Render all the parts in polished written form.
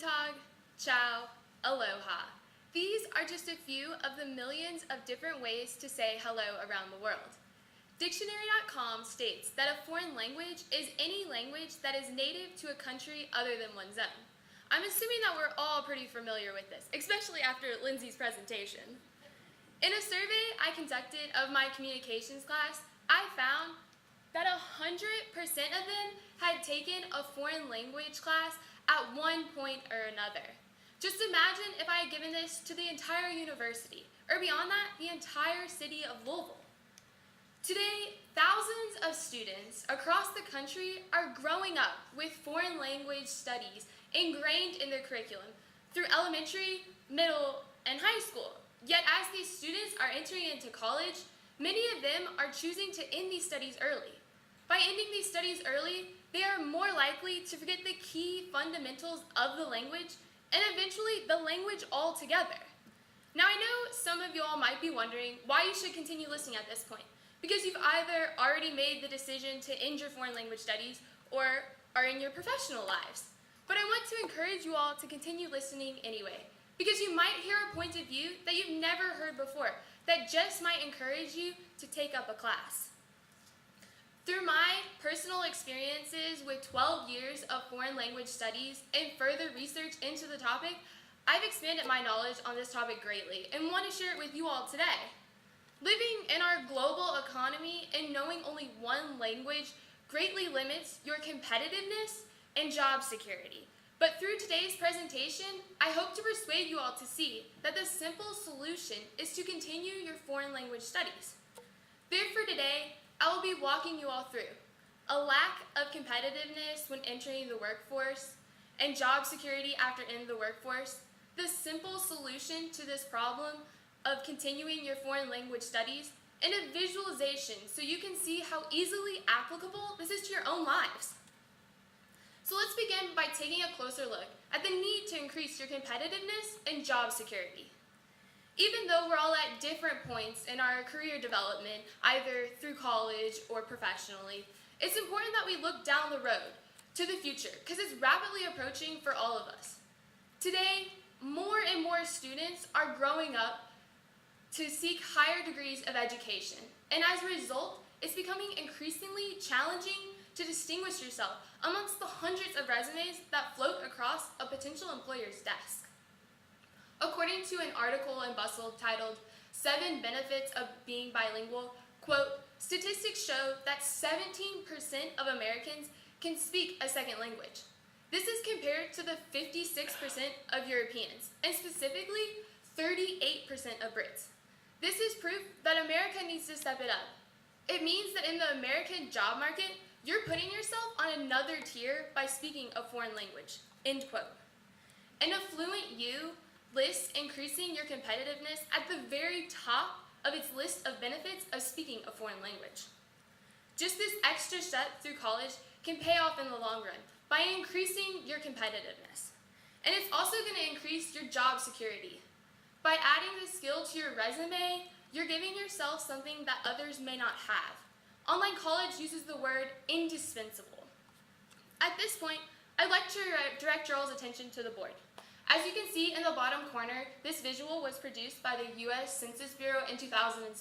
Tag, ciao, aloha. These are just a few of the millions of different ways to say hello around the world. Dictionary.com states that a foreign language is any language that is native to a country other than one's own. I'm assuming that we're all pretty familiar with this, especially after Lindsay's presentation. In a survey I conducted of my communications class, I found that 100% of them had taken a foreign language class at one point or another. Just imagine if I had given this to the entire university, or beyond that, the entire city of Louisville. Today, thousands of students across the country are growing up with foreign language studies ingrained in their curriculum through elementary, middle, and high school. Yet as these students are entering into college, many of them are choosing to end these studies early. By ending these studies early, they are more likely to forget the key fundamentals of the language and eventually the language altogether. Now I know some of you all might be wondering why you should continue listening at this point, because you've either already made the decision to end your foreign language studies or are in your professional lives. But I want to encourage you all to continue listening anyway, because you might hear a point of view that you've never heard before that just might encourage you to take up a class. Through my personal experiences with 12 years of foreign language studies and further research into the topic, I've expanded my knowledge on this topic greatly and want to share it with you all today. Living in our global economy and knowing only one language greatly limits your competitiveness and job security. But through today's presentation, I hope to persuade you all to see that the simple solution is to continue your foreign language studies. Therefore today, I will be walking you all through a lack of competitiveness when entering the workforce and job security after entering the workforce, the simple solution to this problem of continuing your foreign language studies, and a visualization so you can see how easily applicable this is to your own lives. So let's begin by taking a closer look at the need to increase your competitiveness and job security. Even though we're all at different points in our career development, either through college or professionally, it's important that we look down the road to the future because it's rapidly approaching for all of us. Today, more and more students are growing up to seek higher degrees of education, and as a result, it's becoming increasingly challenging to distinguish yourself amongst the hundreds of resumes that float across a potential employer's desk. According to an article in Bustle titled 7 Benefits of Being Bilingual, quote, statistics show that 17% of Americans can speak a second language. This is compared to the 56% of Europeans, and specifically 38% of Brits. This is proof that America needs to step it up. It means that in the American job market, you're putting yourself on another tier by speaking a foreign language, end quote. An affluent you lists increasing your competitiveness at the very top of its list of benefits of speaking a foreign language. Just this extra step through college can pay off in the long run by increasing your competitiveness. And it's also going to increase your job security. By adding this skill to your resume, you're giving yourself something that others may not have. Online college uses the word indispensable. At this point, I'd like to direct your all's attention to the board. As you can see in the bottom corner, this visual was produced by the U.S. Census Bureau in 2007,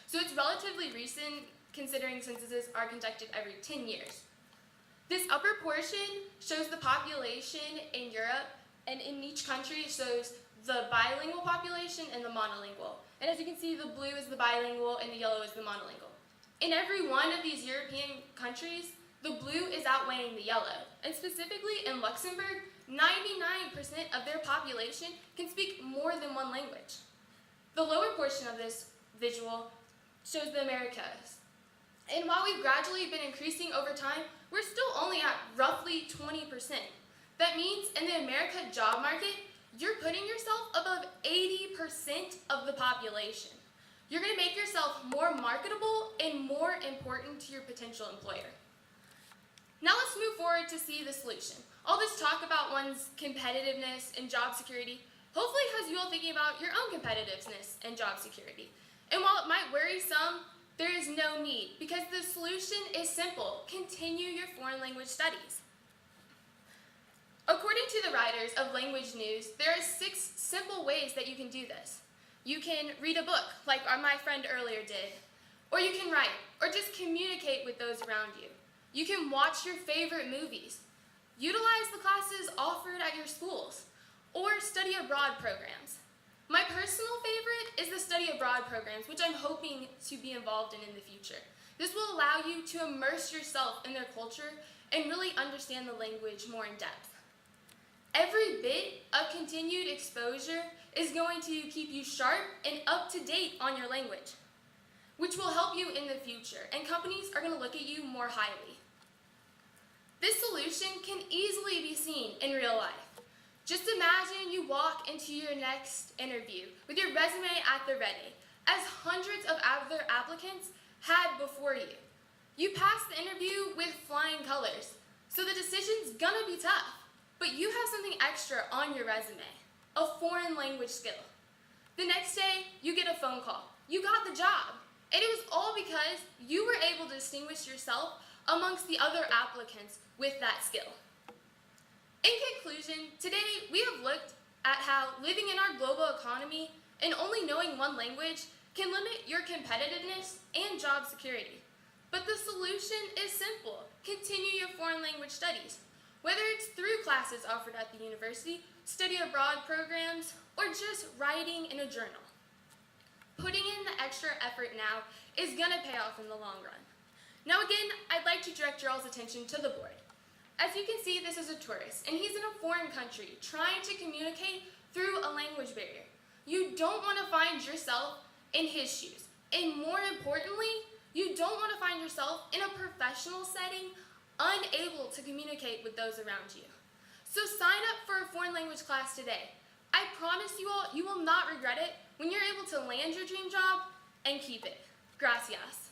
so it's relatively recent considering censuses are conducted every 10 years. This upper portion shows the population in Europe, and in each country shows the bilingual population and the monolingual. And as you can see, the blue is the bilingual and the yellow is the monolingual. In every one of these European countries, the blue is outweighing the yellow, and specifically in Luxembourg, 99% of their population can speak more than one language. The lower portion of this visual shows the Americas. And while we've gradually been increasing over time, we're still only at roughly 20%. That means in the America job market, you're putting yourself above 80% of the population. You're going to make yourself more marketable and more important to your potential employer. Now let's move forward to see the solution. All this talk about one's competitiveness and job security hopefully has you all thinking about your own competitiveness and job security. And while it might worry some, there is no need because the solution is simple. Continue your foreign language studies. According to the writers of Language News, there are 6 simple ways that you can do this. You can read a book, like my friend earlier did, or you can write, or just communicate with those around you. You can watch your favorite movies, utilize the classes offered at your schools, or study abroad programs. My personal favorite is the study abroad programs, which I'm hoping to be involved in the future. This will allow you to immerse yourself in their culture and really understand the language more in depth. Every bit of continued exposure is going to keep you sharp and up to date on your language, which will help you in the future, and companies are going to look at you more highly. This solution can easily be seen in real life. Just imagine you walk into your next interview with your resume at the ready, as hundreds of other applicants had before you. You passed the interview with flying colors, so the decision's gonna be tough, but you have something extra on your resume, a foreign language skill. The next day, you get a phone call. You got the job, and it was all because you were able to distinguish yourself amongst the other applicants with that skill. In conclusion, today we have looked at how living in our global economy and only knowing one language can limit your competitiveness and job security. But the solution is simple. Continue your foreign language studies, whether it's through classes offered at the university, study abroad programs, or just writing in a journal. Putting in the extra effort now is gonna pay off in the long run. Now again, I'd like to direct your all's attention to the board. As you can see, this is a tourist, and he's in a foreign country trying to communicate through a language barrier. You don't want to find yourself in his shoes, and more importantly, you don't want to find yourself in a professional setting unable to communicate with those around you. So sign up for a foreign language class today. I promise you all, you will not regret it when you're able to land your dream job and keep it. Gracias.